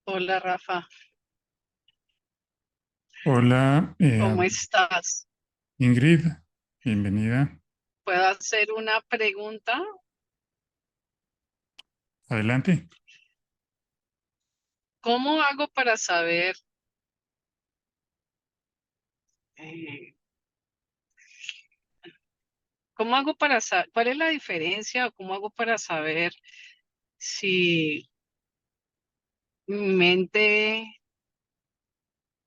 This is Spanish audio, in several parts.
Hola Rafa, Hola, ¿cómo estás? Ingrid, bienvenida. ¿Puedo hacer una pregunta? Adelante. ¿Cómo hago para saber, eh, cuál es la diferencia o cómo hago para saber si mi mente,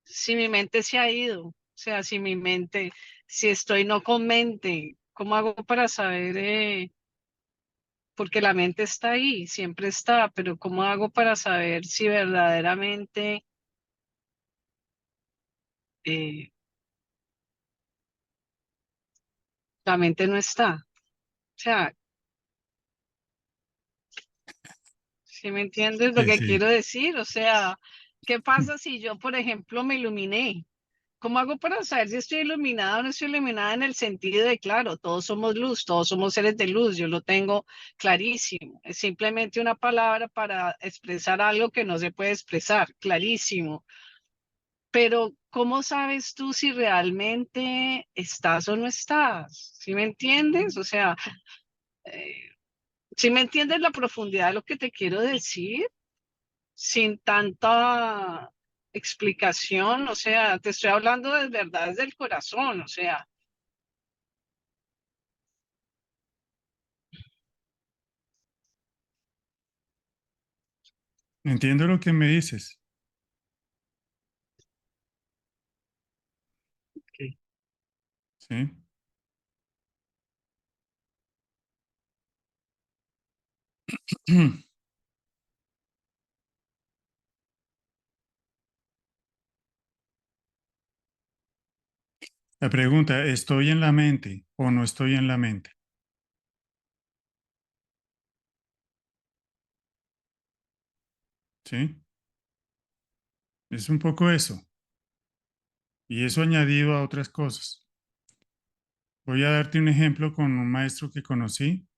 si mi mente se ha ido? O sea, si estoy no con mente, ¿cómo hago para saber, porque la mente está ahí, siempre está, pero ¿cómo hago para saber si verdaderamente eh, la mente no está? O sea, ¿sí me entiendes lo Sí, que quiero sí. decir? O sea, ¿qué pasa si yo, por ejemplo, me iluminé? ¿Cómo hago para saber si estoy iluminada o no estoy iluminada en el sentido de, claro, todos somos luz, todos somos seres de luz, yo lo tengo clarísimo. Es simplemente una palabra para expresar algo que no se puede expresar, clarísimo. Pero, ¿cómo sabes tú si realmente estás o no estás? ¿Sí me entiendes? O sea, eh, ¿sí me entiendes la profundidad de lo que te quiero decir? Sin tanta explicación, o sea, te estoy hablando de verdad desde el corazón, o sea, Entiendo lo que me dices. ok. Sí. La pregunta, ¿estoy en la mente o no estoy en la mente? Sí. Es un poco eso. Y eso añadido a otras cosas. Voy a darte un ejemplo con un maestro que conocí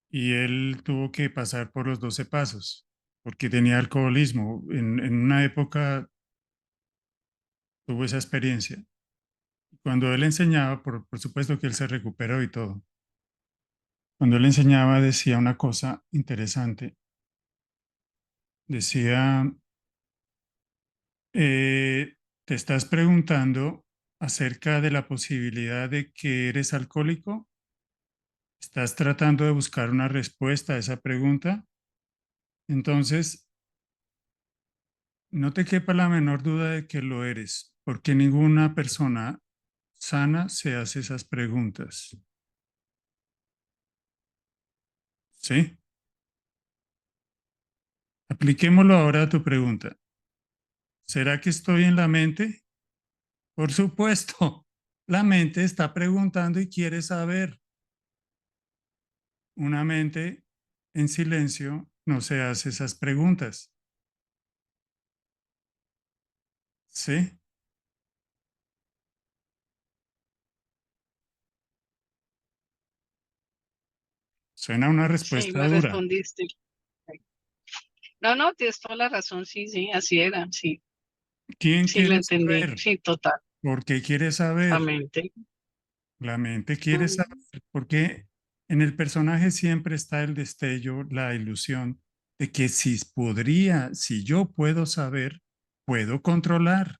y él tuvo que pasar por los 12 pasos porque tenía alcoholismo. En una época tuvo esa experiencia. Cuando él enseñaba, por supuesto que él se recuperó y todo. Cuando él enseñaba decía una cosa interesante. Decía, te estás preguntando acerca de la posibilidad de que eres alcohólico. ¿Estás tratando de buscar una respuesta a esa pregunta? Entonces, no te quepa la menor duda de que lo eres, porque ninguna persona sana se hace esas preguntas. ¿Sí? Apliquémoslo ahora a tu pregunta. ¿Será que estoy en la mente? Por supuesto, la mente está preguntando y quiere saber. Una mente en silencio no se hace esas preguntas. ¿Sí? Suena una Sí, respuesta me dura. respondiste. No, no, tienes toda la razón, sí, sí, así era, sí, ¿Quién sí, lo quiere entendí, saber? sí, ¿Por qué quiere saber? totalmente. La mente quiere Mm, saber porque en el personaje siempre está el destello, la ilusión de que si podría, si yo puedo saber, puedo controlar.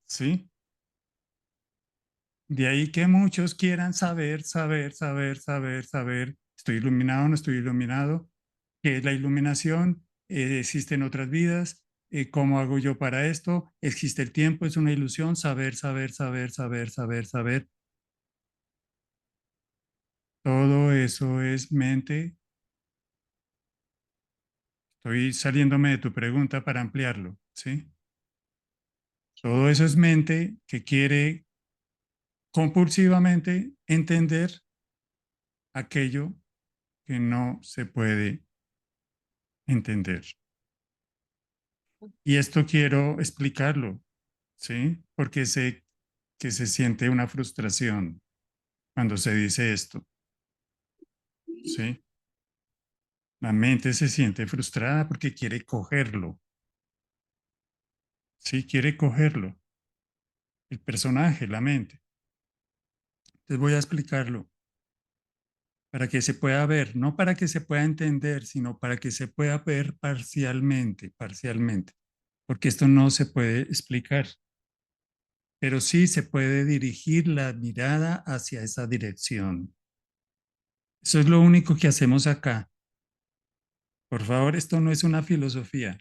¿Sí? De ahí que muchos quieran saber, saber, saber, saber, saber, estoy iluminado o no estoy iluminado, qué es la iluminación, existen otras vidas, cómo hago yo para esto, existe el tiempo, es una ilusión, saber, saber, saber, saber, saber, saber. Todo eso es mente. Estoy saliéndome de tu pregunta para ampliarlo, ¿sí? Todo eso es mente que quiere compulsivamente entender aquello que no se puede entender. Y esto quiero explicarlo, ¿sí? Porque sé que se siente una frustración cuando se dice esto, ¿sí? La mente se siente frustrada porque quiere cogerlo. Sí, quiere cogerlo. El personaje, la mente. Les voy a explicarlo para que se pueda ver, no para que se pueda entender, sino para que se pueda ver parcialmente, parcialmente, porque esto no se puede explicar, pero sí se puede dirigir la mirada hacia esa dirección. Eso es lo único que hacemos acá. Por favor, esto no es una filosofía,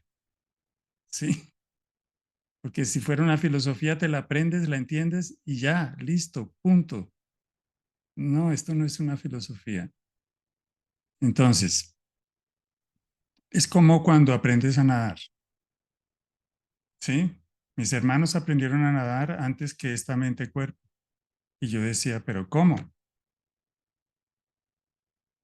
¿sí? Porque si fuera una filosofía, te la aprendes, la entiendes y ya, listo, punto. No, esto no es una filosofía. Entonces, es como cuando aprendes a nadar, ¿sí? Mis hermanos aprendieron a nadar antes que esta mente-cuerpo. Y yo decía, ¿pero cómo?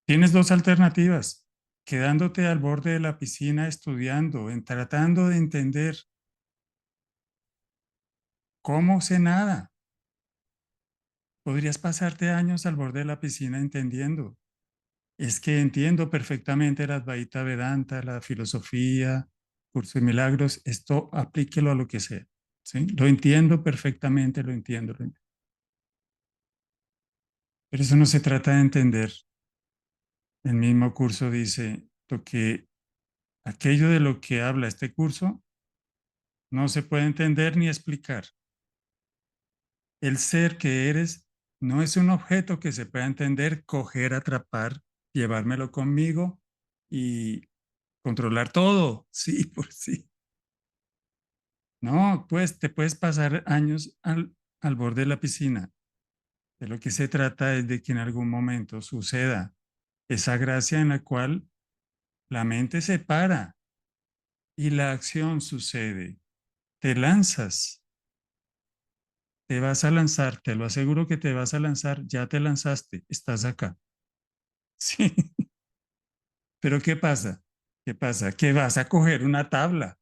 Tienes dos alternativas. Quedándote al borde de la piscina estudiando, tratando de entender cómo se nada. Podrías pasarte años al borde de la piscina entendiendo. Es que entiendo perfectamente la Advaita Vedanta, la filosofía, curso de milagros. Esto aplíquelo a lo que sea. ¿Sí? Lo entiendo perfectamente, lo entiendo, lo entiendo. Pero eso no se trata de entender. El mismo curso dice lo que aquello de lo que habla este curso no se puede entender ni explicar. El ser que eres no es un objeto que se pueda entender, coger, atrapar, llevármelo conmigo y controlar todo, sí, por sí. No, pues te puedes pasar años al borde de la piscina. De lo que se trata es de que en algún momento suceda esa gracia en la cual la mente se para y la acción sucede. Te lanzas, te vas a lanzar, te lo aseguro que te vas a lanzar, ya te lanzaste, estás acá. Sí, pero ¿qué pasa? ¿Qué pasa? Que vas a coger una tabla.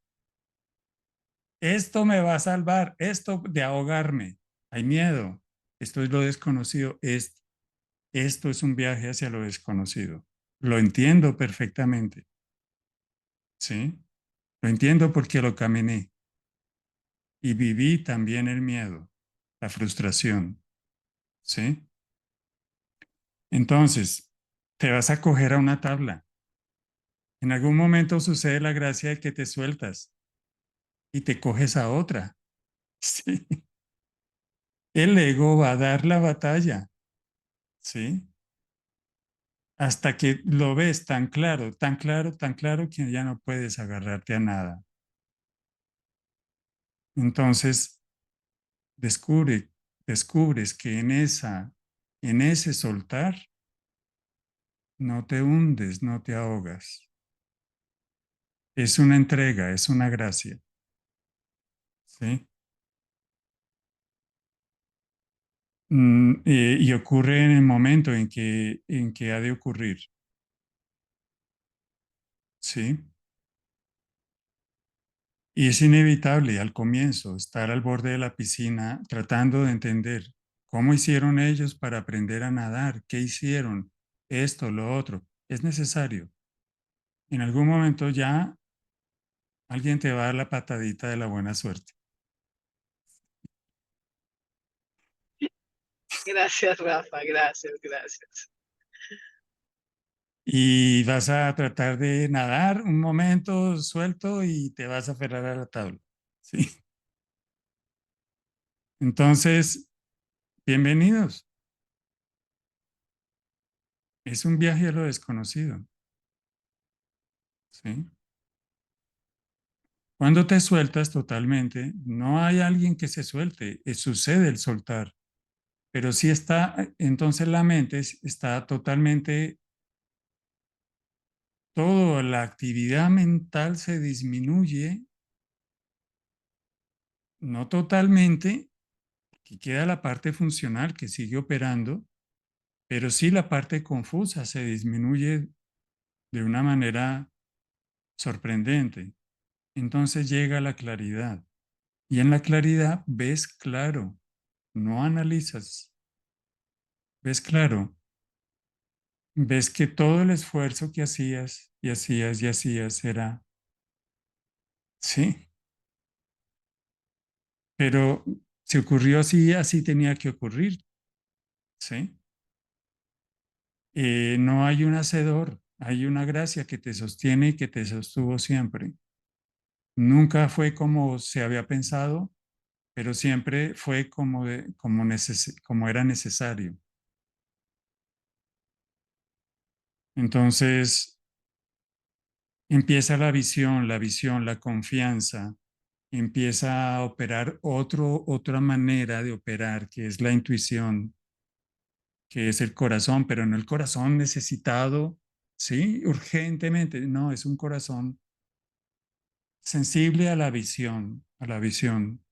Esto me va a salvar, esto de ahogarme. Hay miedo. Esto es lo desconocido. Esto es un viaje hacia lo desconocido. Lo entiendo perfectamente. ¿Sí? Lo entiendo porque lo caminé y viví también el miedo, la frustración. ¿Sí? Entonces, te vas a coger a una tabla. En algún momento sucede la gracia de que te sueltas y te coges a otra. ¿Sí? El ego va a dar la batalla. ¿Sí? Hasta que lo ves tan claro, tan claro, tan claro que ya no puedes agarrarte a nada. Entonces, descubres que en ese soltar, no te hundes, no te ahogas. Es una entrega, es una gracia. ¿Sí? Y ocurre en el momento en que ha de ocurrir. ¿Sí? Y es inevitable al comienzo estar al borde de la piscina tratando de entender cómo hicieron ellos para aprender a nadar, qué hicieron, esto, lo otro. Es necesario. En algún momento ya alguien te va a dar la patadita de la buena suerte. Gracias, Rafa, gracias, gracias. Y vas a tratar de nadar un momento suelto y te vas a aferrar a la tabla. ¿Sí? Entonces, bienvenidos. Es un viaje a lo desconocido. ¿Sí? Cuando te sueltas totalmente, no hay alguien que se suelte, sucede el soltar, pero sí está, entonces la mente está totalmente, toda la actividad mental se disminuye, no totalmente, que queda la parte funcional que sigue operando, pero sí la parte confusa se disminuye de una manera sorprendente. Entonces llega la claridad y en la claridad ves claro, no analizas, ves claro, ves que todo el esfuerzo que hacías y hacías, era, sí, pero si ocurrió así, así tenía que ocurrir, ¿sí? No hay un hacedor, hay una gracia que te sostiene y que te sostuvo siempre. Nunca fue como se había pensado, pero siempre fue como era necesario. Entonces empieza la visión, la confianza, empieza a operar otra manera de operar, que es la intuición, que es el corazón, pero no el corazón necesitado, ¿sí? Urgentemente, no, es un corazón sensible a la visión, a la visión.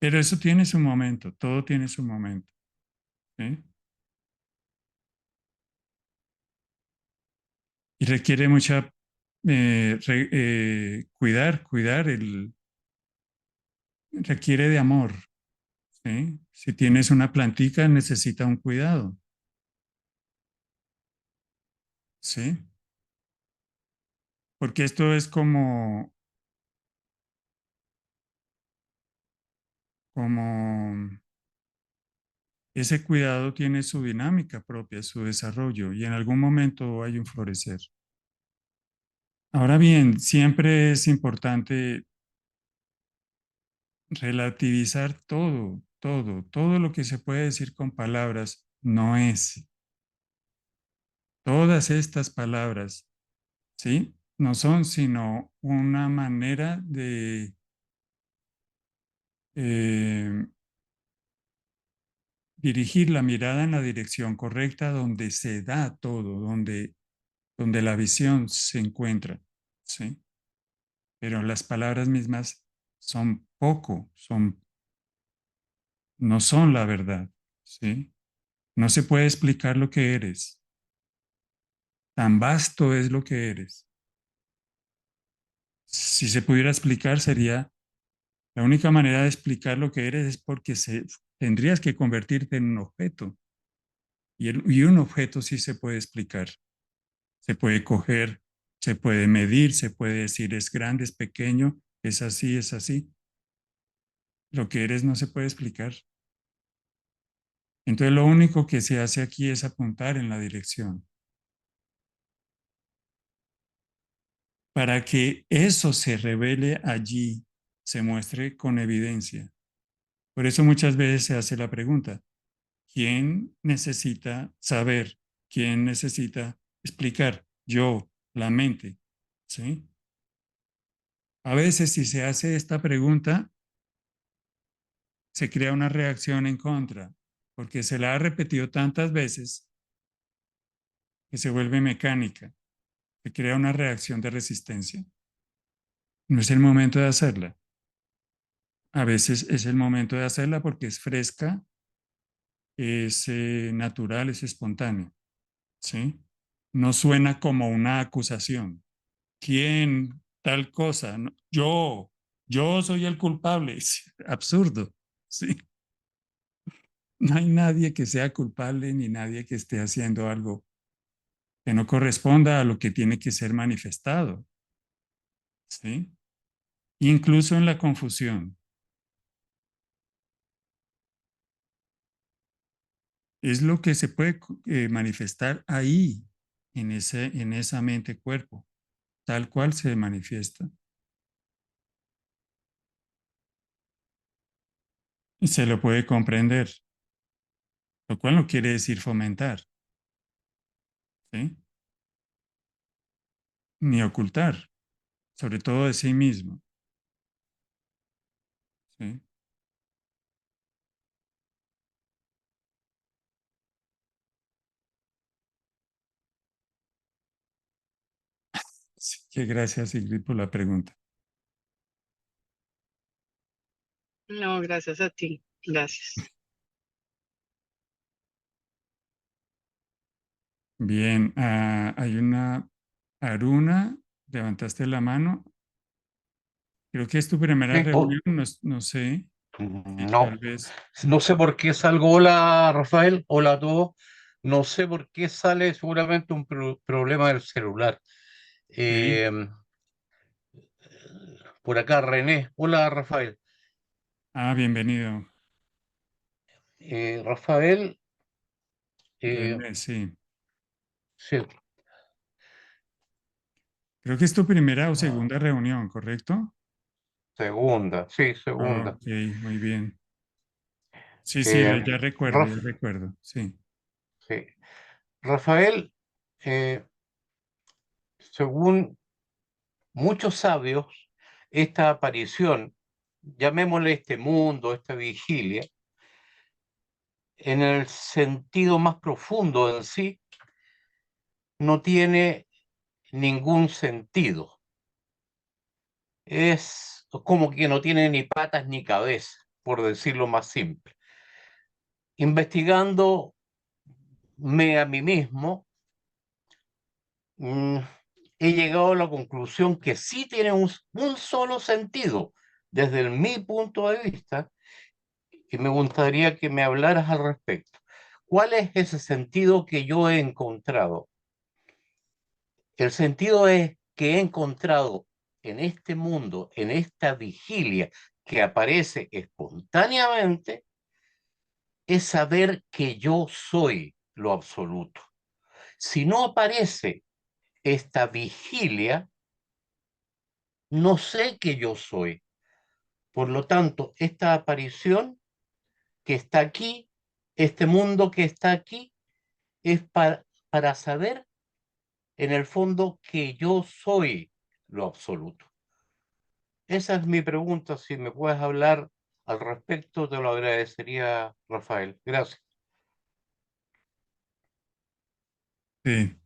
Pero eso tiene su momento, todo tiene su momento, ¿sí? Y requiere mucha, cuidar, requiere de amor, ¿sí? Si tienes una plantica, necesita un cuidado, ¿sí? Porque esto es como ese cuidado tiene su dinámica propia, su desarrollo, y en algún momento hay un florecer. Ahora bien, siempre es importante relativizar todo lo que se puede decir con palabras no es. Todas estas palabras, ¿sí? No son sino una manera de eh, dirigir la mirada en la dirección correcta donde se da todo, donde la visión se encuentra, ¿sí? Pero las palabras mismas son poco, no son la verdad, ¿sí? No se puede explicar lo que eres. Tan vasto es lo que eres. Si se pudiera explicar, sería la única manera de explicar lo que eres es porque tendrías que convertirte en un objeto. Y un objeto sí se puede explicar. Se puede coger, se puede medir, se puede decir es grande, es pequeño, es así, es así. Lo que eres no se puede explicar. Entonces lo único que se hace aquí es apuntar en la dirección para que eso se revele allí, se muestre con evidencia. Por eso muchas veces se hace la pregunta, ¿quién necesita saber? ¿Quién necesita explicar? Yo, la mente, ¿sí? A veces si se hace esta pregunta, se crea una reacción en contra, porque se la ha repetido tantas veces que se vuelve mecánica, se crea una reacción de resistencia. No es el momento de hacerla. A veces es el momento de hacerla porque es fresca, es natural, es espontánea, ¿sí? No suena como una acusación. ¿Quién tal cosa? No, yo soy el culpable. Es absurdo, ¿sí? No hay nadie que sea culpable ni nadie que esté haciendo algo que no corresponda a lo que tiene que ser manifestado, ¿sí? Incluso en la confusión. Es lo que se puede manifestar ahí, en esa mente-cuerpo, tal cual se manifiesta. Y se lo puede comprender, lo cual no quiere decir fomentar, ¿sí? Ni ocultar, sobre todo de sí mismo, ¿sí? Así que gracias, Ingrid, por la pregunta. No, gracias a ti. Gracias. Bien, hay una Aruna, levantaste la mano. Creo que es tu primera Sí, reunión, no, no sé, y no, tal vez, no sé por qué salgo. Hola Rafael, hola a todos. No sé por qué sale seguramente un problema del celular. Ok. Eh, por acá René. Hola Rafael. Ah, bienvenido, Rafael, eh, René, sí. sí, Creo que es tu primera o ah, segunda reunión, ¿correcto? segunda, sí, segunda. Ok, muy bien. Sí, sí, Eh, ya Raf- recuerdo, sí. sí. Rafael, eh, según muchos sabios, esta aparición, llamémosle este mundo, esta vigilia, en el sentido más profundo en sí, no tiene ningún sentido. Es como que no tiene ni patas ni cabeza, por decirlo más simple. Investigándome a mí mismo, mm, he llegado a la conclusión que sí tiene un solo sentido desde mi punto de vista y me gustaría que me hablaras al respecto. ¿Cuál es ese sentido que yo he encontrado? El sentido es que he encontrado en este mundo, en esta vigilia que aparece espontáneamente, es saber que yo soy lo absoluto. Si no aparece esta vigilia, no sé que yo soy. Por lo tanto, esta aparición que está aquí, este mundo que está aquí, es para saber en el fondo que yo soy lo absoluto. Esa es mi pregunta. Si me puedes hablar al respecto, te lo agradecería, Rafael. Gracias. Sí.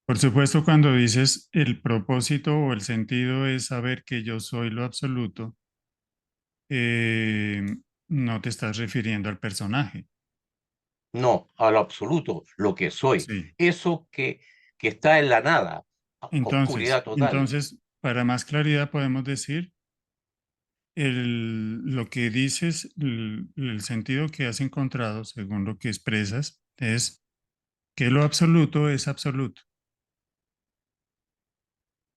Por supuesto, cuando dices el propósito o el sentido es saber que yo soy lo absoluto, eh, no te estás refiriendo al personaje. No, a lo absoluto, lo que soy. Sí. Eso que está en la nada, oscuridad total. Entonces, para más claridad podemos decir lo que dices, el sentido que has encontrado, según lo que expresas, es que lo absoluto es absoluto.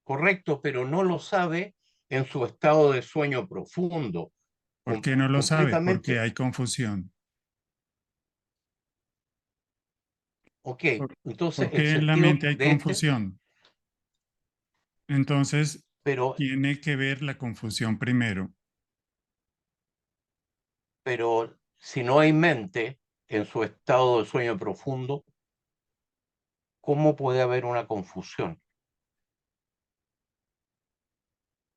Correcto, pero no lo sabe en su estado de sueño profundo, ¿Por qué no lo sabe? Porque concretamente. hay confusión. Ok, ¿Por, entonces por el qué en la sentido mente hay de este, confusión? Entonces, pero, tiene que ver la confusión primero. pero si no hay mente en su estado de sueño profundo, ¿cómo puede haber una confusión?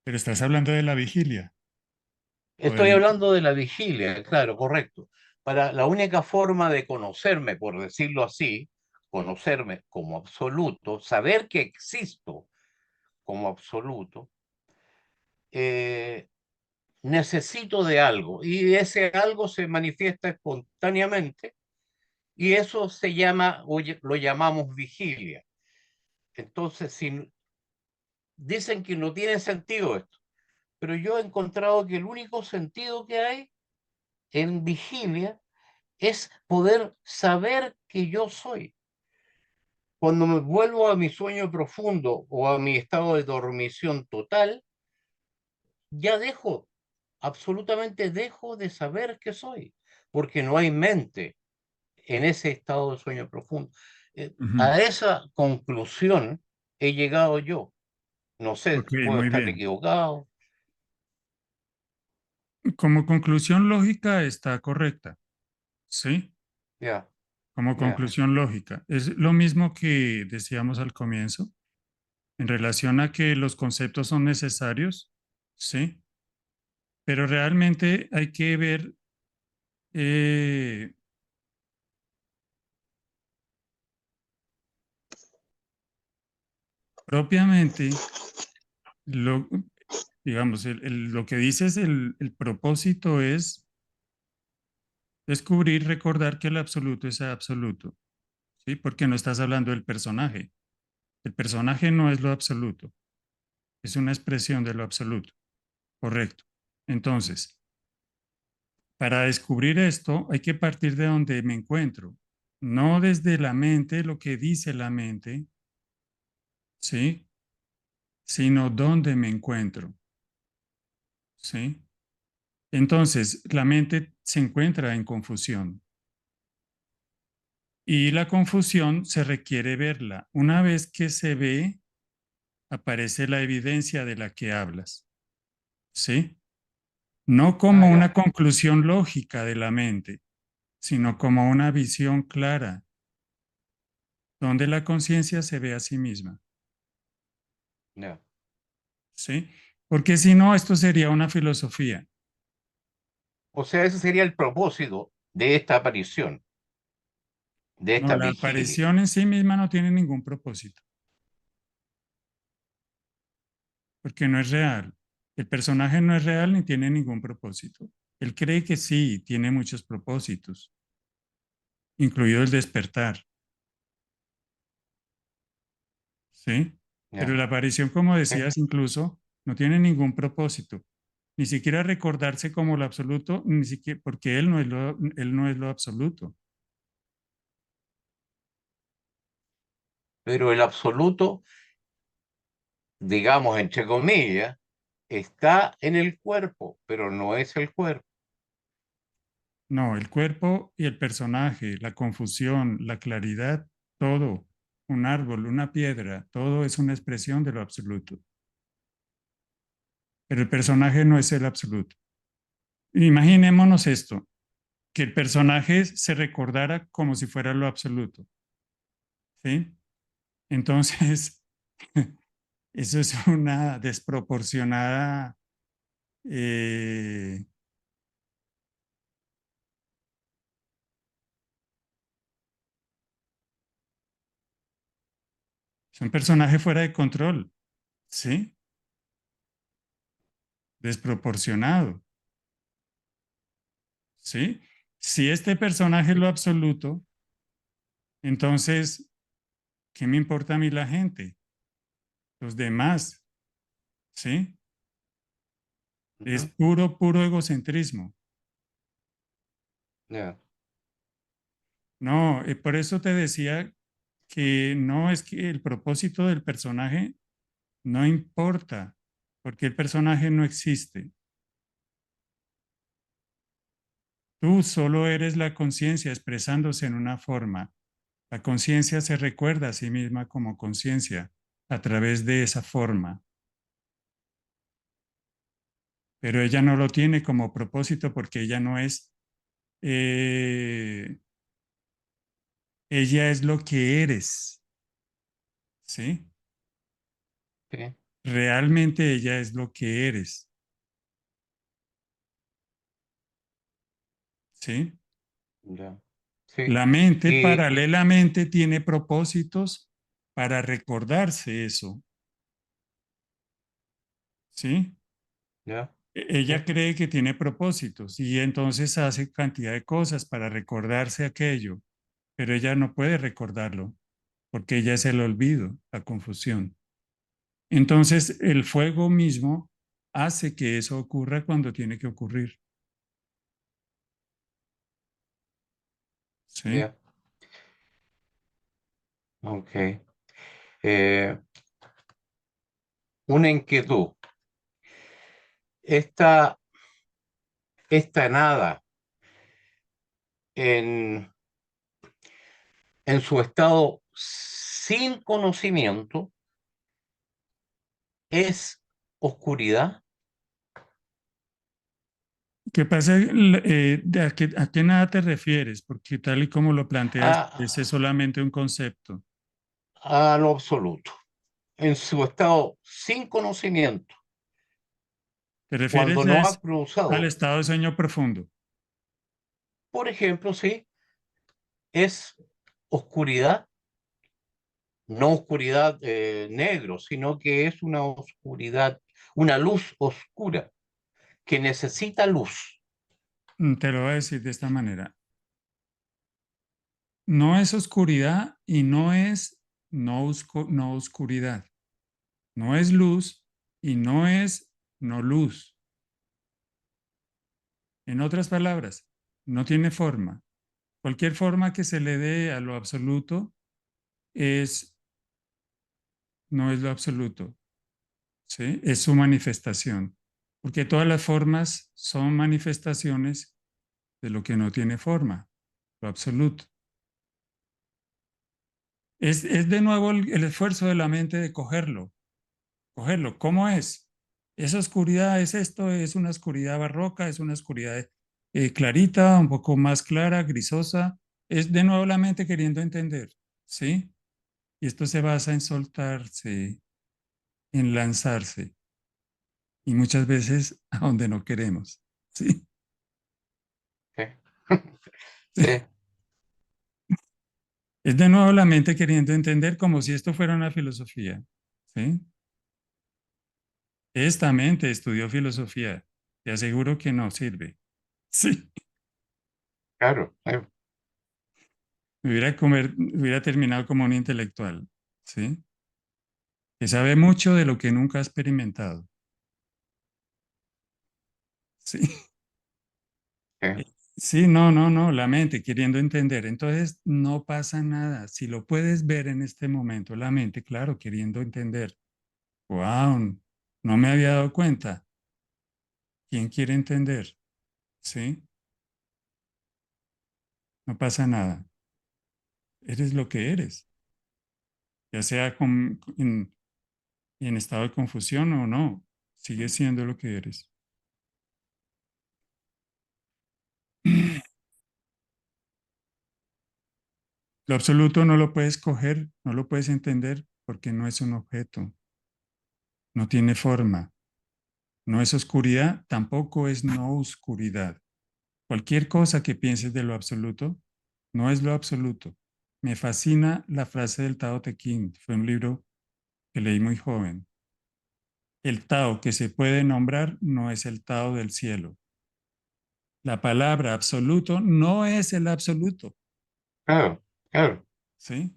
Pero estás hablando de la vigilia o Estoy hablando de la vigilia, claro, correcto. Para la única forma de conocerme, por decirlo así, conocerme como absoluto, saber que existo como absoluto, eh, necesito de algo y ese algo se manifiesta espontáneamente y eso se llama, o lo llamamos vigilia. Entonces, si dicen que no tiene sentido esto, pero yo he encontrado que el único sentido que hay en vigilia es poder saber que yo soy. Cuando me vuelvo a mi sueño profundo o a mi estado de dormición total, ya dejo, absolutamente dejo de saber que soy, porque no hay mente en ese estado de sueño profundo. Ujú. A esa conclusión he llegado yo. No sé, Ok, puedo muy estar bien. equivocado. Como conclusión lógica está correcta, ¿sí? Ya, Como ya. conclusión lógica. Es lo mismo que decíamos al comienzo en relación a que los conceptos son necesarios, ¿sí? Pero realmente hay que ver eh, propiamente lo, digamos, lo que dices, el propósito es descubrir, recordar que el absoluto es absoluto. ¿sí? Porque no estás hablando del personaje. El personaje no es lo absoluto, es una expresión de lo absoluto, correcto. Entonces, para descubrir esto hay que partir de donde me encuentro, no desde la mente, lo que dice la mente, ¿sí? Sino dónde me encuentro, ¿sí? Entonces, la mente se encuentra en confusión y la confusión se requiere verla. Una vez que se ve, aparece la evidencia de la que hablas, ¿sí? No Ah, como una ya, conclusión lógica de la mente, sino como una visión clara, donde la conciencia se ve a sí misma, ya. ¿sí? Porque si no, esto sería una filosofía. O sea, ese sería el propósito de esta aparición, de No, esta la vigilia. aparición en sí misma no tiene ningún propósito, porque no es real. El personaje no es real ni tiene ningún propósito. Él cree que sí, tiene muchos propósitos, incluido el despertar, ¿sí? Pero Ya, la aparición, como sí. decías, incluso no tiene ningún propósito, ni siquiera recordarse como lo absoluto, ni siquiera porque él no es lo absoluto. Pero el absoluto, digamos, entre comillas, está en el cuerpo, pero no es el cuerpo. No, el cuerpo y el personaje, la confusión, la claridad, todo, un árbol, una piedra, todo es una expresión de lo absoluto. Pero el personaje no es el absoluto. Imaginémonos esto, que el personaje se recordara como si fuera lo absoluto, ¿sí? Entonces, eso es una desproporcionada eh, es un personaje fuera de control, ¿sí? Desproporcionado, ¿sí? Si este personaje es lo absoluto, entonces, ¿qué me importa a mí la gente? Los demás, ¿sí? Es Ujú, puro, puro egocentrismo. ya, No, por eso te decía que no es que el propósito del personaje no importa, porque el personaje no existe. Tú solo eres la conciencia expresándose en una forma. La conciencia se recuerda a sí misma como conciencia a través de esa forma, pero ella no lo tiene como propósito porque ella no es, ella es lo que eres, ¿sí? sí, Realmente ella es lo que eres, ¿sí? ya, sí. La mente Y, paralelamente tiene propósitos para recordarse eso, ¿sí? ya, Ella sí, cree que tiene propósitos y entonces hace cantidad de cosas para recordarse aquello, pero ella no puede recordarlo porque ella es el olvido, la confusión. Entonces el fuego mismo hace que eso ocurra cuando tiene que ocurrir, ¿sí? ya, ok. Eh, una inquietud. Esta, esta nada en, en su estado sin conocimiento es oscuridad. ¿Qué pasa? A qué nada te refieres? Porque tal y como lo planteas, ese es A, solamente un concepto. a lo absoluto, en su estado sin conocimiento, ¿Te cuando refieres no ha al cruzado, estado de sueño profundo? por ejemplo, sí, es oscuridad, no oscuridad negro, sino que es una oscuridad, una luz oscura que necesita luz. Te lo voy a decir de esta manera. No es oscuridad y no es no oscuridad. No es luz y no es no luz. En otras palabras, no tiene forma. Cualquier forma que se le dé a lo absoluto es, no es lo absoluto, ¿sí? Es su manifestación. Porque todas las formas son manifestaciones de lo que no tiene forma, lo absoluto. Es de nuevo el esfuerzo de la mente de cogerlo. ¿Cómo es? Esa oscuridad es esto, es una oscuridad barroca, es una oscuridad clarita, un poco más clara, grisosa. Es de nuevo la mente queriendo entender, ¿sí? Y esto se basa en soltarse, en lanzarse, y muchas veces a donde no queremos, ¿sí? Sí. Sí, Es de nuevo la mente queriendo entender como si esto fuera una filosofía, ¿sí? Esta mente estudió filosofía, te aseguro que no sirve, ¿sí? claro. Hubiera terminado como un intelectual, ¿sí? Que sabe mucho de lo que nunca ha experimentado, ¿sí? Sí. Sí, no, la mente queriendo entender. Entonces no pasa nada. Si lo puedes ver en este momento, la mente, claro, queriendo entender. Wow, no me había dado cuenta. ¿Quién quiere entender? ¿Sí? No pasa nada. Eres lo que eres, ya sea en estado de confusión o no. Sigues siendo lo que eres. Lo absoluto no lo puedes coger, no lo puedes entender porque no es un objeto, no tiene forma, no es oscuridad, tampoco es no oscuridad. Cualquier cosa que pienses de lo absoluto no es lo absoluto. Me fascina la frase del Tao Te Ching, fue un libro que leí muy joven. El Tao que se puede nombrar no es el Tao del cielo. La palabra absoluto no es el absoluto, Claro, claro. ¿sí?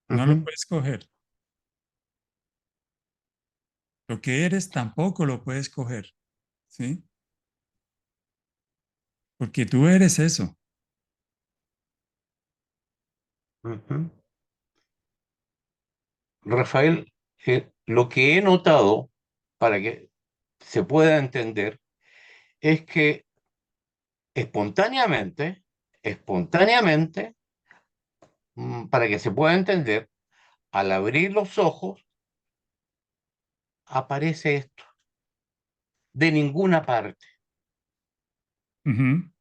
No lo Ujú, puedes coger. Lo que eres tampoco lo puedes coger, ¿sí? Porque tú eres eso. ujú. Rafael, lo que he notado para que se pueda entender es que espontáneamente, para que se pueda entender, al abrir los ojos aparece esto, de ninguna parte. Ujú.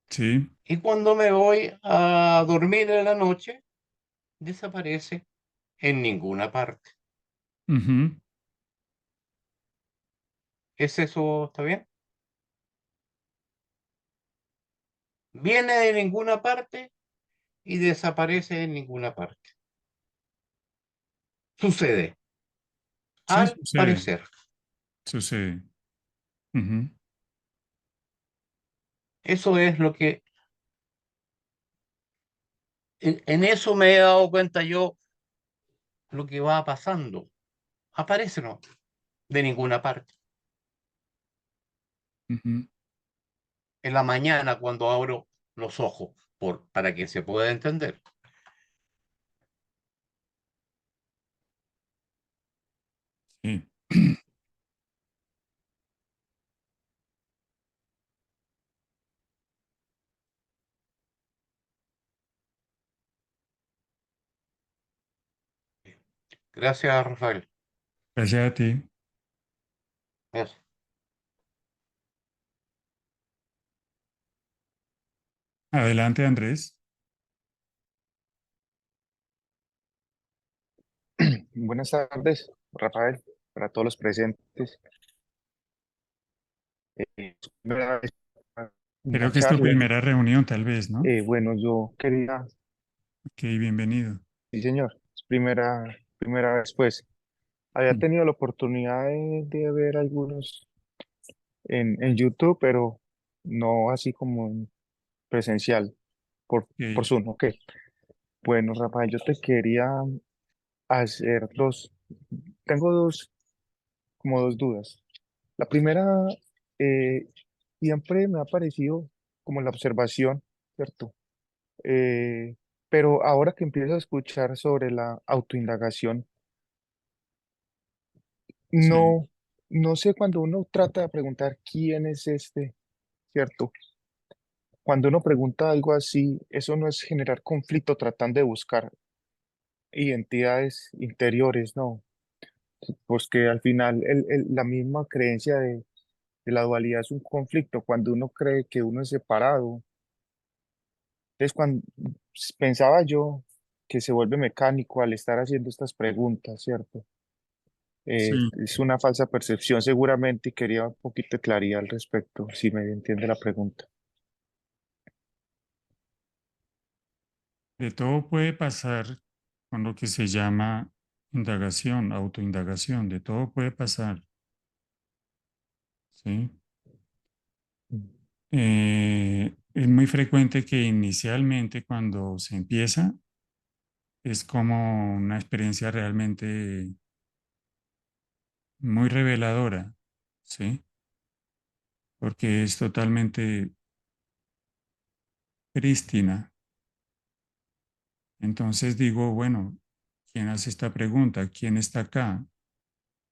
Sí. Y cuando me voy a dormir en la noche, desaparece en ninguna parte. Ujú. ¿Es eso, está bien? Viene de ninguna parte y desaparece en ninguna parte. Sucede, Sí, al sucede, parecer. sucede. Ujú. Eso es lo que, en eso me he dado cuenta yo lo que va pasando. Aparece, ¿no? De ninguna parte. Ujú. En la mañana cuando abro los ojos, para que se pueda entender. Sí. Gracias, Rafael. Gracias a ti. Gracias. Adelante, Andrés. Buenas tardes, Rafael, para todos los presentes. Es primera vez en Creo la que es tu charla. primera reunión, tal vez, ¿no? Bueno, yo quería, Ok, bienvenido. sí, señor, es primera vez, pues. Había Mm. tenido la oportunidad de ver algunos en YouTube, pero no así como en presencial. por Ok, Zoom, ok. Bueno, Rafael, yo te quería hacer tengo como dos dudas. La primera, eh, siempre me ha parecido como la observación, ¿cierto? Eh, pero ahora que empiezo a escuchar sobre la autoindagación, sí, no, no sé cuando uno trata de preguntar quién es este, ¿cierto? Cuando uno pregunta algo así, eso no es generar conflicto tratando de buscar identidades interiores, no. Pues que al final la misma creencia de la dualidad es un conflicto. Cuando uno cree que uno es separado, es cuando pensaba yo que se vuelve mecánico al estar haciendo estas preguntas, ¿cierto? sí. Es una falsa percepción seguramente y quería un poquito de claridad al respecto, si me entiende la pregunta. De todo puede pasar con lo que se llama indagación, autoindagación. De todo puede pasar, ¿sí? Mm. Es muy frecuente que inicialmente cuando se empieza es como una experiencia realmente muy reveladora, ¿sí? Porque es totalmente prístina. Entonces digo, bueno, ¿quién hace esta pregunta? ¿Quién está acá?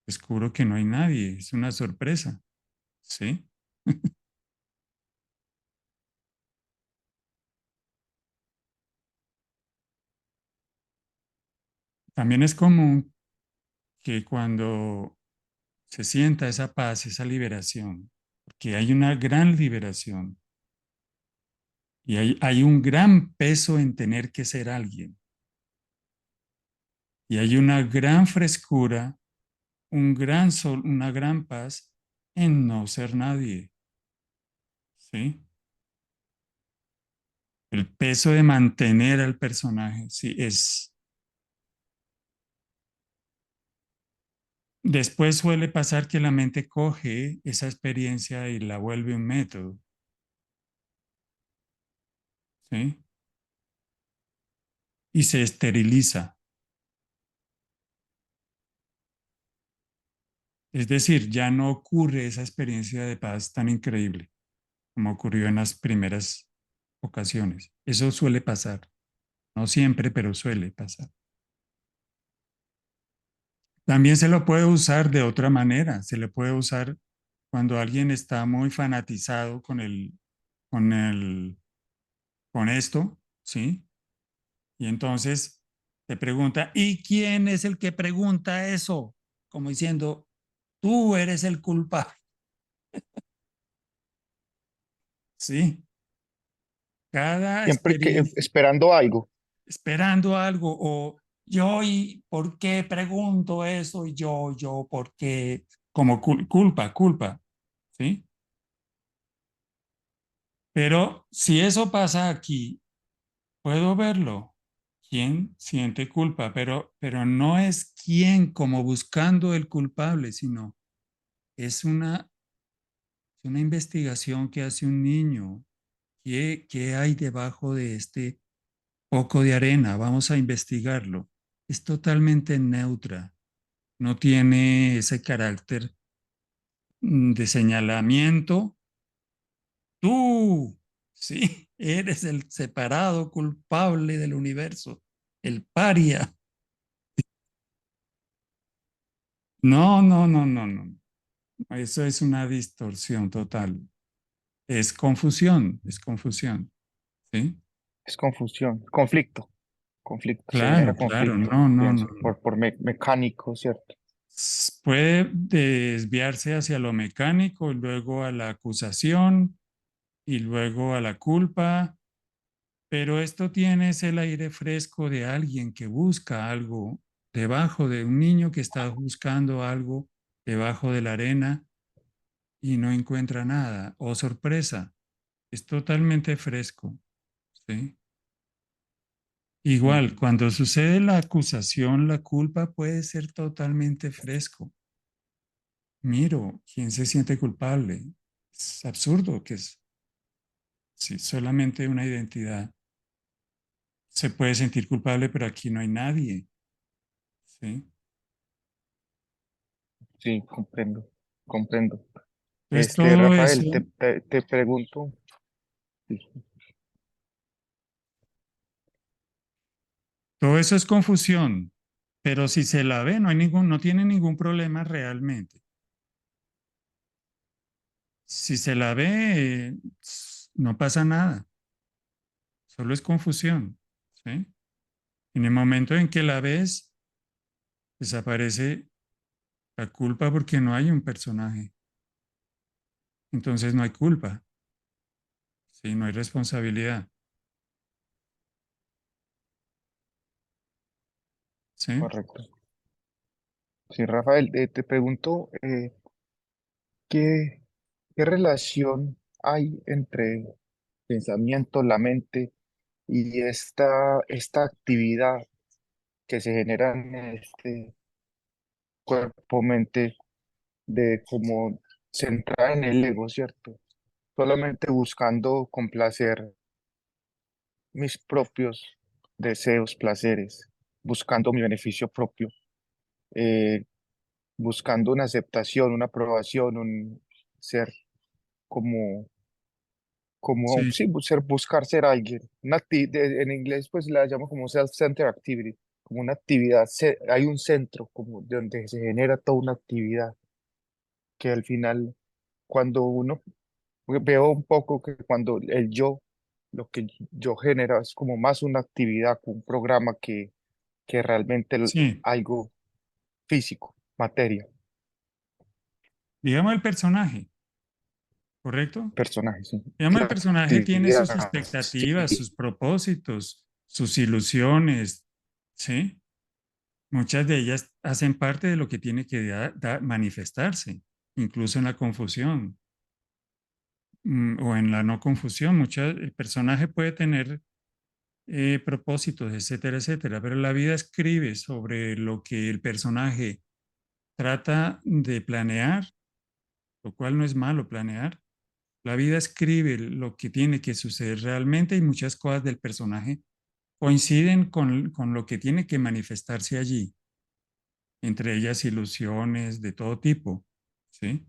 Descubro que no hay nadie, es una sorpresa, ¿sí? También es común que cuando se sienta esa paz, esa liberación, porque hay una gran liberación y hay un gran peso en tener que ser alguien y hay una gran frescura, un gran sol, una gran paz en no ser nadie, ¿sí? El peso de mantener al personaje, sí, es. Después suele pasar que la mente coge esa experiencia y la vuelve un método, ¿sí? Y se esteriliza. Es decir, ya no ocurre esa experiencia de paz tan increíble como ocurrió en las primeras ocasiones. Eso suele pasar. No siempre, pero suele pasar. También se lo puede usar de otra manera. Se le puede usar cuando alguien está muy fanatizado con el, con esto, ¿sí? Y entonces te pregunta, ¿y quién es el que pregunta eso? Como diciendo, tú eres el culpable, ¿sí? Cada Siempre que experiencia, esperando algo. esperando algo, o yo, ¿y por qué pregunto eso? Y ¿por qué? Como culpa, ¿sí? Pero si eso pasa aquí, puedo verlo. ¿Quién siente culpa? Pero no es quién como buscando el culpable, sino es una investigación que hace un niño. ¿Qué hay debajo de este poco de arena? Vamos a investigarlo. Es totalmente neutra. No tiene ese carácter de señalamiento. Tú, sí, eres el separado culpable del universo, el paria. No, no, no, no, no. Eso es una distorsión total. Es confusión, ¿sí? Es confusión, conflicto, se genera Claro, claro, conflicto, no, no, no, pienso, no. por mecánico, ¿cierto? Puede desviarse hacia lo mecánico y luego a la acusación y luego a la culpa, pero esto tiene es el aire fresco de alguien que busca algo debajo de un niño que está buscando algo debajo de la arena y no encuentra nada. Oh, sorpresa, es totalmente fresco, ¿sí? Igual, Mm. cuando sucede la acusación, la culpa puede ser totalmente fresco. Miro, ¿quién se siente culpable? Es absurdo que es sí, solamente una identidad. se puede sentir culpable, pero aquí no hay nadie. ¿Sí? Sí, comprendo, comprendo. Entonces todo Rafael, eso, te pregunto, sí, todo eso es confusión, pero si se la ve, no tiene ningún problema realmente. Si se la ve, no pasa nada, solo es confusión. ¿Sí? En el momento en que la ves, desaparece la culpa porque no hay un personaje. Entonces no hay culpa, ¿sí? No hay responsabilidad. ¿Sí? correcto. Sí, Rafael, te pregunto, ¿qué, qué relación hay entre pensamiento, la mente y esta actividad que se genera en este cuerpo-mente de como centrada en el ego, ¿cierto? Solamente buscando complacer mis propios deseos, placeres, buscando mi beneficio propio, eh, buscando una aceptación, una aprobación, un ser como, Sí, sí, buscar ser alguien. En inglés pues la llamo como self-centered activity, como una actividad, hay un centro como de donde se genera toda una actividad que al final, cuando uno, veo un poco que cuando el yo, lo que yo genera es como más una actividad, un programa que realmente sí. algo físico, materia, Digamos el personaje, ¿correcto? personaje, sí. Digamos el La personaje tiene sus actividad, expectativas, sí, sus propósitos, sus ilusiones, ¿sí? Muchas de ellas hacen parte de lo que tiene que manifestarse, incluso en la confusión o en la no confusión. El personaje puede tener propósitos, etcétera, etcétera, pero la vida escribe sobre lo que el personaje trata de planear, lo cual no es malo planear. La vida escribe lo que tiene que suceder realmente y muchas cosas del personaje coinciden con lo que tiene que manifestarse allí, entre ellas ilusiones de todo tipo, ¿sí?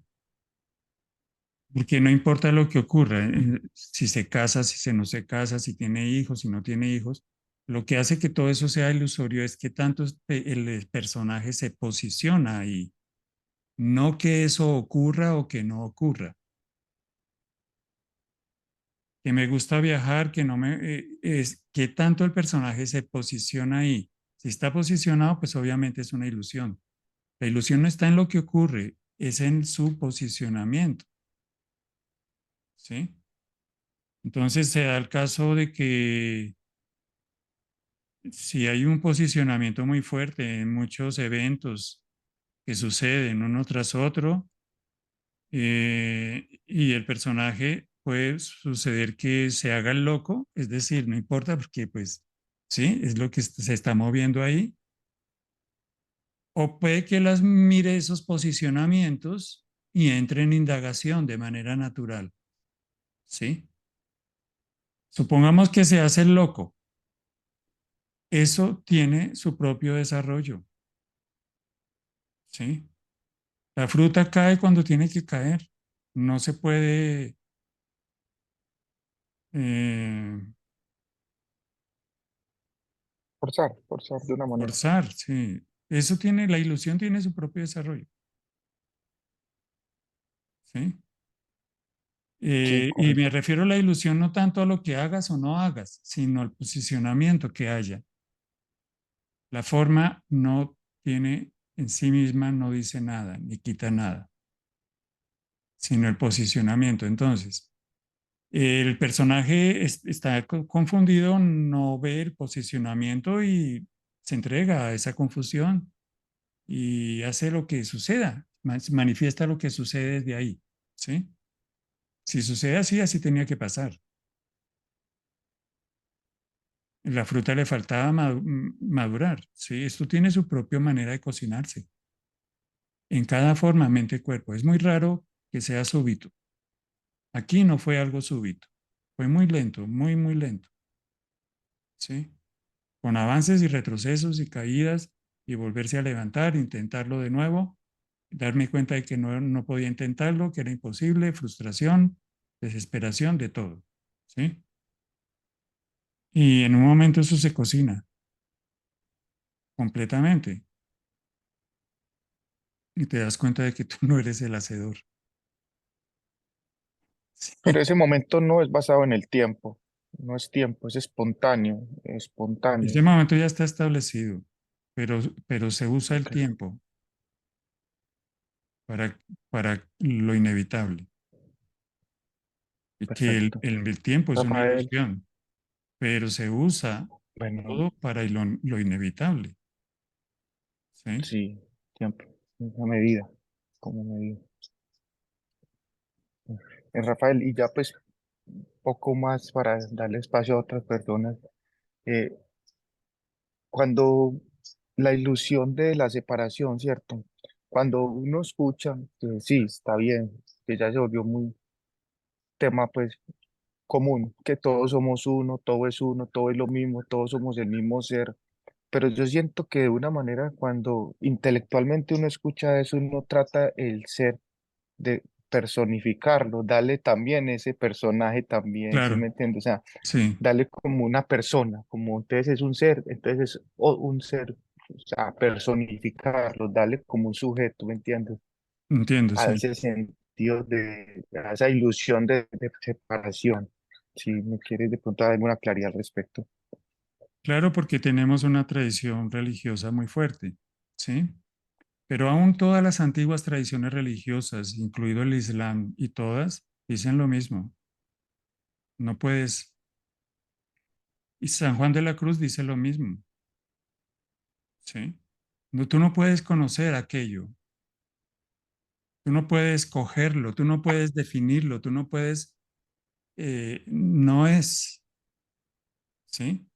Porque no importa lo que ocurra, si se casa, si se no se casa, si tiene hijos, si no tiene hijos, lo que hace que todo eso sea ilusorio es que tanto el personaje se posiciona ahí, no que eso ocurra o que no ocurra. Que me gusta viajar, que no me es que tanto el personaje se posiciona ahí. Si está posicionado, pues obviamente es una ilusión. La ilusión no está en lo que ocurre, es en su posicionamiento, ¿sí? Entonces se da el caso de que si hay un posicionamiento muy fuerte en muchos eventos que suceden uno tras otro, y el personaje puede suceder que se haga el loco, es decir, no importa porque pues sí, es lo que se está moviendo ahí, o puede que las mire esos posicionamientos y entre en indagación de manera natural, ¿sí? Supongamos que se hace el loco, eso tiene su propio desarrollo, ¿sí? La fruta cae cuando tiene que caer, no se puede eh, forzar de una manera. forzar, sí. Eso tiene, la ilusión tiene su propio desarrollo, ¿sí? Sí, Y me correcto. refiero a la ilusión no tanto a lo que hagas o no hagas, sino al posicionamiento que haya. La forma no tiene en sí misma, no dice nada, ni quita nada, sino el posicionamiento. Entonces, el personaje está confundido, no ve el posicionamiento y se entrega a esa confusión y hace lo que suceda, manifiesta lo que sucede desde ahí, ¿sí? Si sucede así, así tenía que pasar. La fruta le faltaba madurar, ¿sí? Esto tiene su propia manera de cocinarse. En cada forma, mente y cuerpo. Es muy raro que sea súbito. Aquí no fue algo súbito. Fue muy lento, muy, muy lento, ¿sí? con avances y retrocesos y caídas y volverse a levantar, intentarlo de nuevo, darme cuenta de que no podía intentarlo, que era imposible, frustración, desesperación, de todo, ¿sí? Y en un momento eso se cocina completamente y te das cuenta de que tú no eres el hacedor. Sí. Pero ese momento no es basado en el tiempo, no es tiempo, es espontáneo, Ese espontáneo. momento ya está establecido, pero se usa el Ok, tiempo para lo inevitable. Y que perfecto. el tiempo es una Rafael, ilusión, pero se usa bueno, todo para lo inevitable, ¿sí? sí, tiempo, una medida, como medida. Rafael, y ya pues poco más para darle espacio a otras personas. eh, Cuando la ilusión de la separación, ¿cierto? Cuando uno escucha que sí, está bien, que ya se volvió muy tema pues común, que todos somos uno, todo es lo mismo, todos somos el mismo ser, pero yo siento que de una manera cuando intelectualmente uno escucha eso, uno trata el ser de personificarlo, darle también ese personaje también, ¿sí me Claro, entiendes? O sea, sí, darle como una persona, como entonces es un ser, entonces es un ser, o sea, personificarlo, darle como un sujeto, ¿me entiendes? entiendo, A sí. ese sentido a esa ilusión de separación. Si me quieres de pronto dar alguna claridad al respecto. Claro, porque tenemos una tradición religiosa muy fuerte, ¿sí? Pero aún todas las antiguas tradiciones religiosas, incluido el Islam y todas, dicen lo mismo. No puedes, y San Juan de la Cruz dice lo mismo, ¿sí? No, tú no puedes conocer aquello, tú no puedes cogerlo, tú no puedes definirlo, tú no puedes, no es, ¿sí?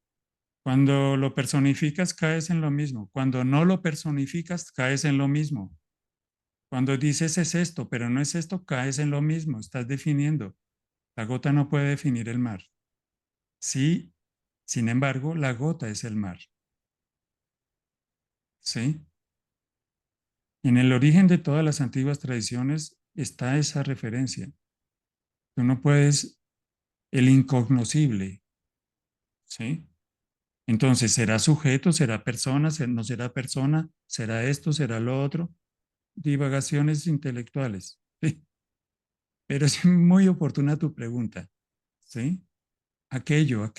Cuando lo personificas, caes en lo mismo. Cuando no lo personificas, caes en lo mismo. Cuando dices es esto, pero no es esto, caes en lo mismo. Estás definiendo. La gota no puede definir el mar. Sí, sin embargo, la gota es el mar. ¿Sí? En el origen de todas las antiguas tradiciones está esa referencia. Tú no puedes el incognoscible. ¿Sí? Entonces, ¿será sujeto? ¿Será persona? ¿No será persona? ¿Será esto? ¿Será lo otro? Divagaciones intelectuales. ¿Sí? Pero es muy oportuna tu pregunta. ¿Sí? Aquello,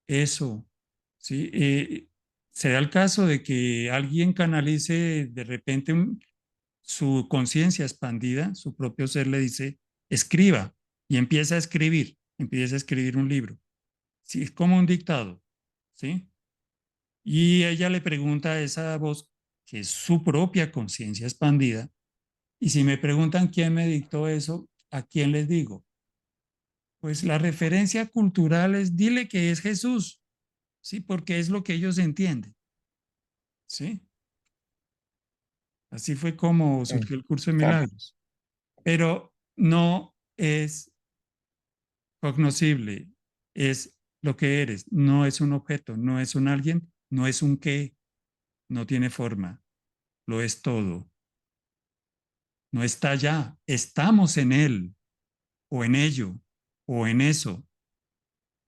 eso. ¿Sí? Se da el caso de que alguien canalice de repente su conciencia expandida, su propio ser le dice, escriba, y empieza a escribir un libro. Sí, es como un dictado. ¿Sí? Y ella le pregunta a esa voz, que es su propia conciencia expandida, y si me preguntan quién me dictó eso, ¿a quién les digo? Pues la referencia cultural es, dile que es Jesús, ¿sí? Porque es lo que ellos entienden, ¿sí? Así fue como Mm, surgió el curso de claro, milagros. Pero no es cognoscible, es lo que eres, no es un objeto, no es un alguien, no es un qué, no tiene forma, lo es todo. No está allá, estamos en él, o en ello, o en eso.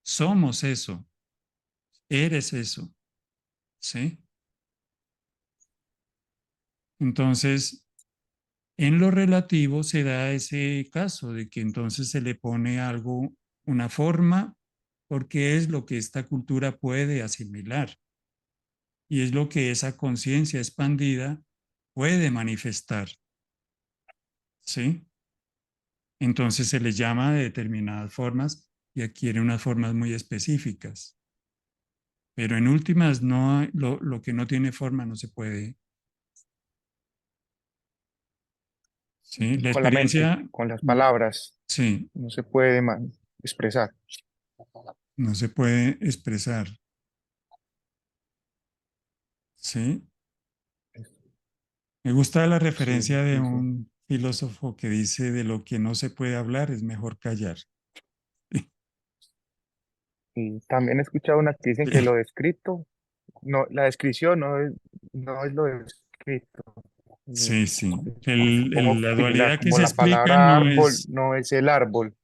Somos eso, eres eso, ¿sí? Entonces, en lo relativo se da ese caso de que entonces se le pone algo, una forma, porque es lo que esta cultura puede asimilar y es lo que esa conciencia expandida puede manifestar, ¿sí? Entonces se le llama de determinadas formas y adquiere unas formas muy específicas. Pero en últimas, no, lo que no tiene forma no se puede. ¿Sí? La con la mente, experiencia, con las palabras, sí, no se puede expresar. no se puede expresar. ¿Sí? Me gusta la Sí, referencia de sí, sí. un filósofo que dice de lo que no se puede hablar es mejor callar. Y también he escuchado una que dicen que lo descrito, no, la descripción no es lo descrito. Sí, sí. Supongo La similar, dualidad que como se la explica palabra no árbol es, no es el árbol.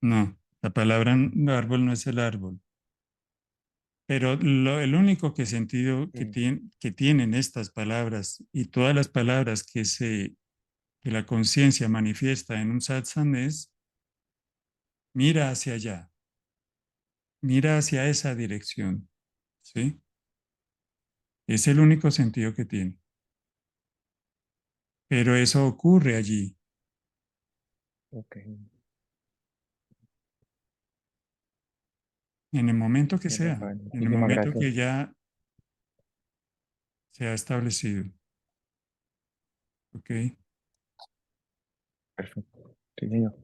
no, la palabra árbol no es el árbol. Pero el único que sentido Mm, que tienen estas palabras y todas las palabras que la conciencia manifiesta en un satsang es mira hacia allá, mira hacia esa dirección, ¿sí? Es el único sentido que tiene. Pero eso ocurre allí, ok, en el momento que bien, sea, Rafael, en el muchísimas momento gracias. que ya se ha establecido, ¿ok? Perfecto. Sí, señor.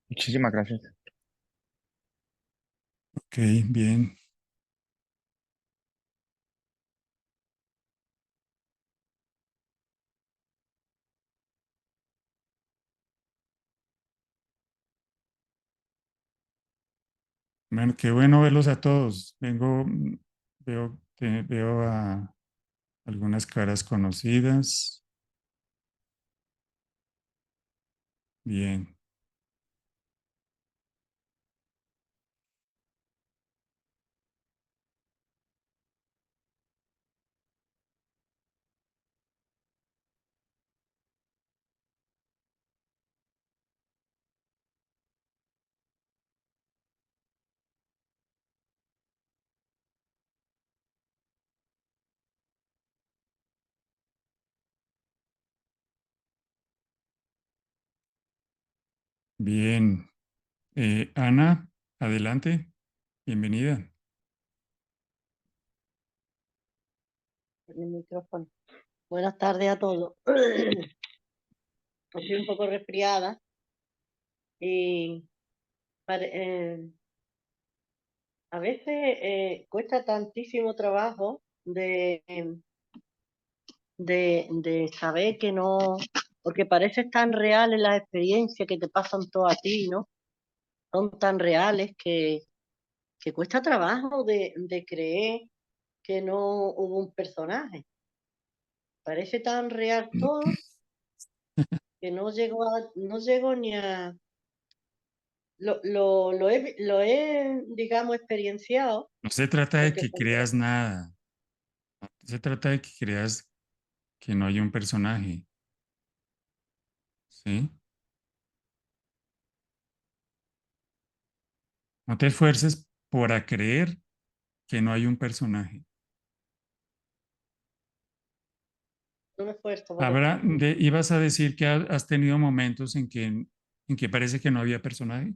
Muchísimas gracias. Ok, bien. Bueno, qué bueno verlos a todos. Veo a algunas caras conocidas. Bien, bien. Ana, adelante. Bienvenida. En el micrófono. Buenas tardes a todos. Estoy un poco resfriada y a veces cuesta tantísimo trabajo de saber que no, porque parece tan reales las experiencias que te pasan todas a ti, ¿no? Son tan reales que cuesta trabajo de creer que no hubo un personaje. Parece tan real todo que no llego ni a, lo he, digamos, experienciado, No se trata de porque que creas nada. No se trata de que creas que no hay un personaje. ¿Sí? No te esfuerces por a creer que no hay un personaje. no me esfuerzo Habrá, ibas a decir que has tenido momentos en que parece que no había personaje.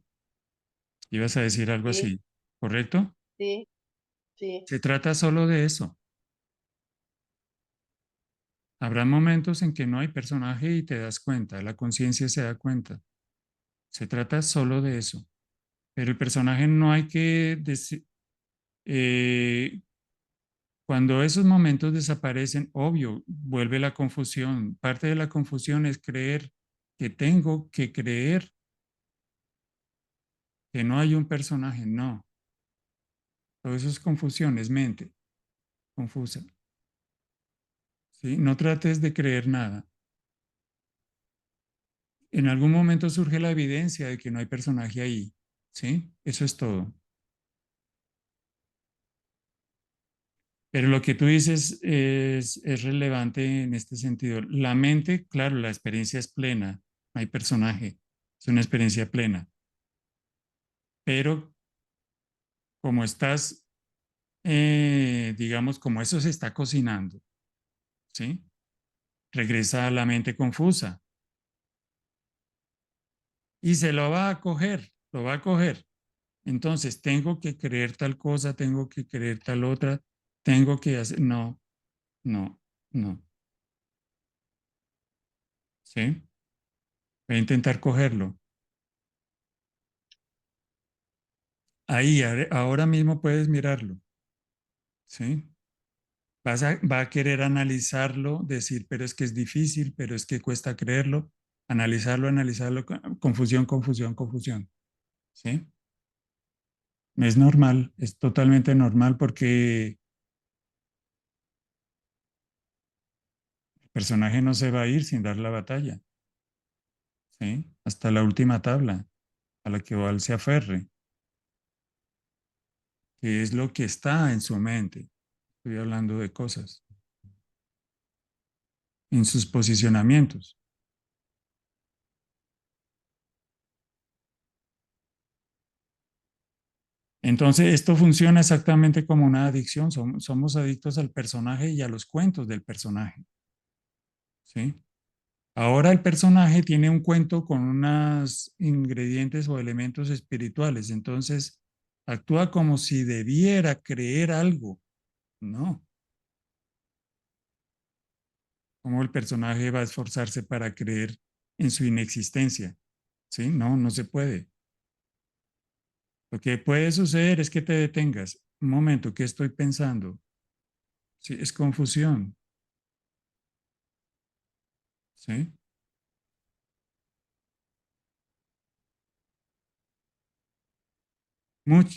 Ibas a decir algo sí, así, ¿correcto? sí, sí, Se trata solo de eso. Habrá momentos en que no hay personaje y te das cuenta, la conciencia se da cuenta. Se trata solo de eso. Pero el personaje no hay que decir, cuando esos momentos desaparecen, obvio, vuelve la confusión. Parte de la confusión es creer que tengo que creer que no hay un personaje. No, todo eso es confusión, es mente confusa. ¿Sí? No trates de creer nada. En algún momento surge la evidencia de que no hay personaje ahí. ¿Sí? Eso es todo. Pero lo que tú dices es relevante en este sentido. La mente, claro, la experiencia es plena, no hay personaje, es una experiencia plena. Pero como estás, digamos, como eso se está cocinando, ¿sí? Regresa a la mente confusa y se lo va a coger, lo va a coger. Entonces, tengo que creer tal cosa, tengo que creer tal otra, tengo que hacer, no, no, no, ¿sí? Voy a intentar cogerlo. Ahí, ahora mismo puedes mirarlo, ¿sí? Va a querer analizarlo, decir, pero es que es difícil, pero es que cuesta creerlo, analizarlo, analizarlo, confusión, confusión, confusión, ¿sí? Es normal, es totalmente normal porque el personaje no se va a ir sin dar la batalla, ¿sí? Hasta la última tabla a la que Val se aferre, que es lo que está en su mente. Estoy hablando de cosas, en sus posicionamientos. Entonces, esto funciona exactamente como una adicción. Somos adictos al personaje y a los cuentos del personaje, ¿sí? Ahora el personaje tiene un cuento con unos ingredientes o elementos espirituales, entonces actúa como si debiera creer algo. No, como el personaje va a esforzarse para creer en su inexistencia, ¿sí? No, no se puede. Lo que puede suceder es que te detengas. Un momento, ¿qué estoy pensando? Sí, es confusión, ¿sí?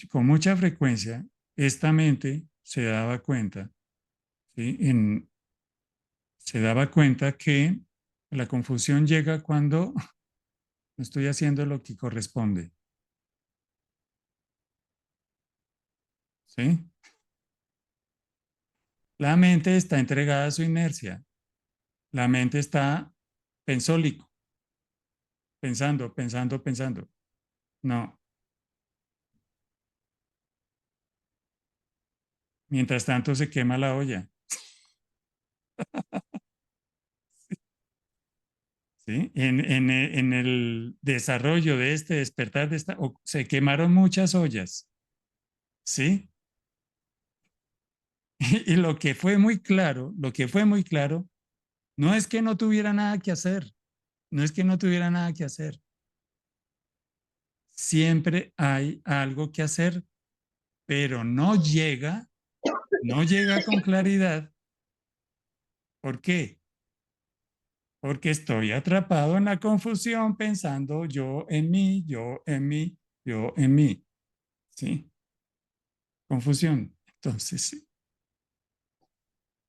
Con mucha frecuencia, esta mente se daba cuenta, ¿sí? Se daba cuenta que la confusión llega cuando no estoy haciendo lo que corresponde, ¿sí? La mente está entregada a su inercia. La mente está pensólico, pensando, pensando, pensando. No. Mientras tanto se quema la olla, ¿sí? En el desarrollo de este despertar de esta, se quemaron muchas ollas, ¿sí? Y lo que fue muy claro, lo que fue muy claro, no es que no tuviera nada que hacer, no es que no tuviera nada que hacer. Siempre hay algo que hacer, pero no llega con claridad. ¿Por qué? Porque estoy atrapado en la confusión pensando yo en mí, yo en mí, yo en mí. ¿Sí? Confusión. Entonces, sí,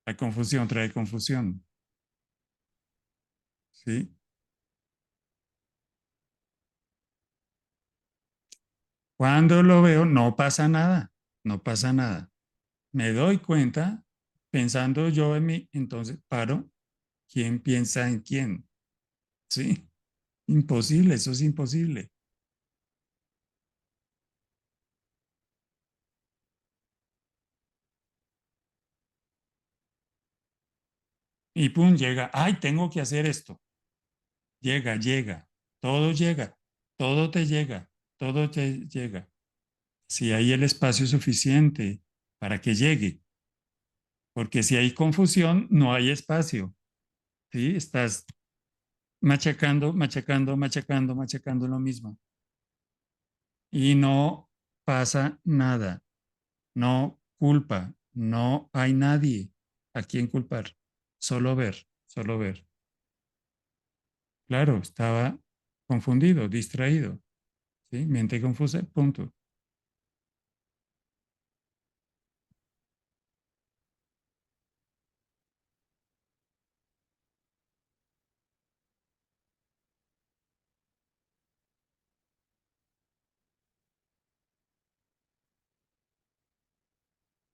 la confusión trae confusión. ¿Sí? Cuando lo veo, no pasa nada, no pasa nada. Me doy cuenta pensando yo en mí, entonces paro. ¿Quién piensa en quién? ¿Sí? Imposible, eso es imposible. Y pum, llega, ay, tengo que hacer esto. Llega, todo te llega, todo te llega. Si hay el espacio suficiente para que llegue, porque si hay confusión, no hay espacio, ¿sí? Estás machacando, machacando, machacando, machacando lo mismo. Y no pasa nada, no culpa, no hay nadie a quien culpar, solo ver, solo ver. Claro, estaba confundido, distraído, ¿sí? Mente confusa, punto.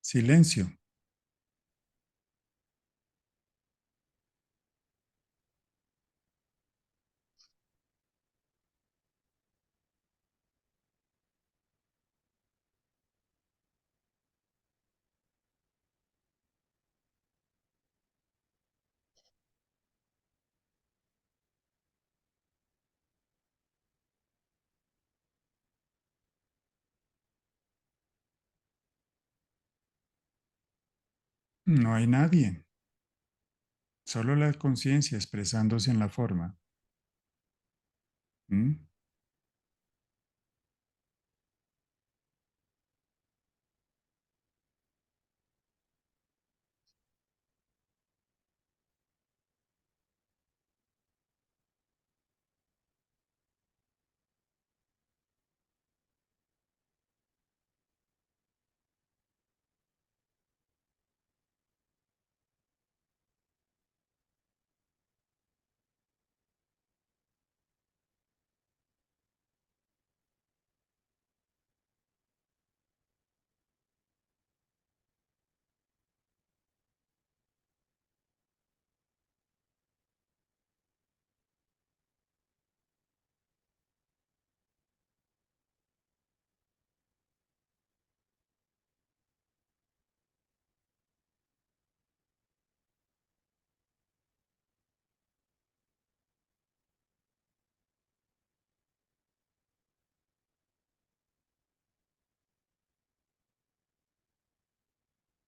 Silencio. No hay nadie, solo la conciencia expresándose en la forma. ¿Mm?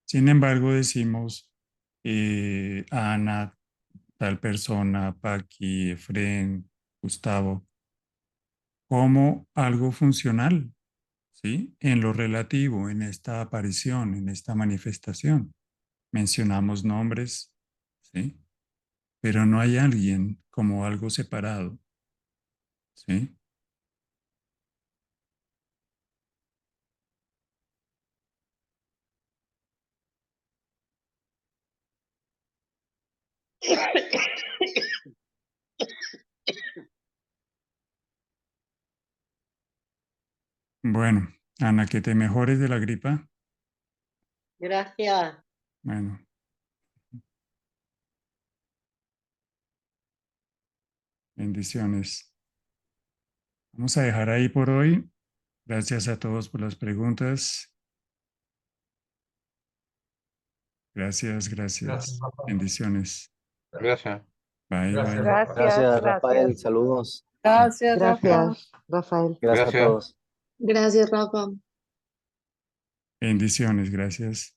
Sin embargo, decimos Ana, tal persona, Paqui, Efren, Gustavo, como algo funcional, ¿sí? En lo relativo, en esta aparición, en esta manifestación. Mencionamos nombres, ¿sí? Pero no hay alguien como algo separado, ¿sí? Bueno, Ana, que te mejores de la gripa. Gracias. Bueno. Bendiciones. Vamos a dejar ahí por hoy. Gracias a todos por las preguntas. Gracias, gracias. Bendiciones. Gracias. Bye, bye. Gracias, Rafael. Saludos. Gracias, Rafa. Gracias, Rafael. Gracias a Gracias. todos. Gracias, Rafa. Bendiciones, gracias.